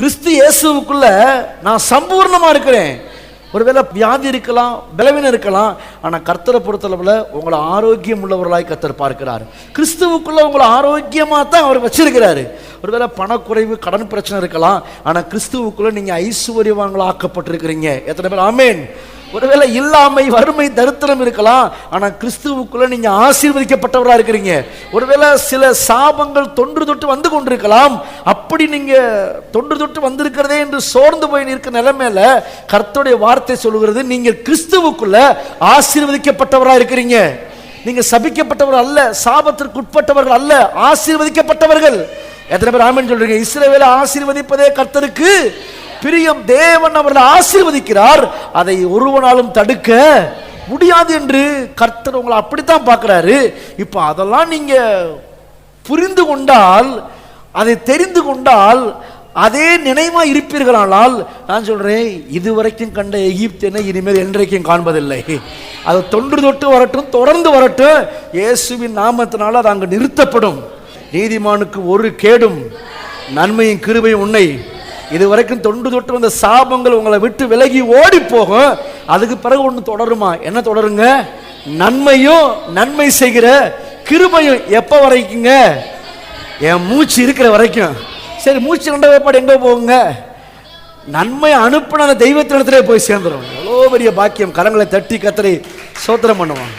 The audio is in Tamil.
கிறிஸ்து இயேசுவுக்குள்ள நான் சம்பூர்ணமா இருக்கிறேன். ஒருவேளை வியாதி இருக்கலாம், பலவீனம் இருக்கலாம், ஆனால் கர்த்தரை பொறுத்தளவில் உங்களை ஆரோக்கியம் உள்ளவர்களாய் கர்த்தர் பார்க்கிறார். கிறிஸ்துவுக்குள்ள உங்களை ஆரோக்கியமாக தான் அவர் வச்சிருக்கிறாரு. ஒருவேளை பணக்குறைவு, கடன் பிரச்சனை இருக்கலாம், ஆனால் கிறிஸ்துவுக்குள்ள நீங்க ஐஸ்வர்யவான்களா ஆக்கப்பட்டிருக்கிறீங்க. எத்தனை பேர் ஆமேன்? ஒருவேளை இல்லாமை, வறுமை, தரித்திரம் இருக்கலாம், ஆனால் கிறிஸ்துவுக்குள்ள நீங்க ஆசீர்வதிக்கப்பட்டவராக இருக்கிறீங்க. ஒருவேளை சில சாபங்கள் தொன்று தொட்டு வந்து கொண்டிருக்கலாம். அப்படி நீங்க தொன்று தொட்டு வந்திருக்கிறதே என்று சோர்ந்து போய் நிற்கிற நிலைமையில கர்த்தருடைய வார்த்தை சொல்லுகிறது, நீங்க கிறிஸ்துவுக்குள்ள ஆசீர்வதிக்கப்பட்டவராக இருக்கிறீங்க. நீங்க சபிக்கப்பட்டவர்கள் அல்ல, சாபத்திற்கு உட்பட்டவர்கள் அல்ல, ஆசீர்வதிக்கப்பட்டவர்கள். எத்தனை பேர் ஆமென் சொல்றீங்க? இஸ்ரவேலை ஆசீர்வதிப்பதே கர்த்தருக்கு பிரியம். தேவன் அவர்களை ஆசீர்வதிக்கிறார், அதை ஒருவனாலும் தடுக்க முடியாது என்று கர்த்தர் உங்களை அப்படித்தான் பார்க்கிறாரு. இப்ப அதெல்லாம் நீங்க புரிந்து கொண்டால், அதை தெரிந்து கொண்டால், அதே நினைவா இருப்பீர்களானால், நான் சொல்றேன், இதுவரைக்கும் கண்ட எகிப்தியனை இனிமேல் என்றைக்கும் காண்பதில்லை. அது தொன்று தொட்டு வரட்டும், தொடர்ந்து வரட்டும். இயேசுவின் நாமத்தினால அது அங்கு நிறுத்தப்படும். நீதிமானுக்கு ஒரு கேடும் நன்மையும் கிருபையும் உன்னை. இதுவரைக்கும் தொண்டு தொட்டு வந்த சாபங்கள் உங்களை விட்டு விலகி ஓடி போகும். அதுக்கு பிறகு ஒன்று தொடருமா? என்ன தொடருங்க? நன்மையும் நன்மை செய்கிற கிருபையும். எப்ப வரைக்குங்க? என் மூச்சு இருக்கிற வரைக்கும். சரி, மூச்சு ரெண்ட வேப்பாடு எங்க போகுங்க? நன்மை அனுப்பின அந்த தெய்வத்தினிடத்திலே போய் சேர்ந்துடும். எவ்வளோ பெரிய பாக்கியம். கரங்களை தட்டி கர்த்தரை ஸ்தோத்திரம் பண்ணுவாங்க.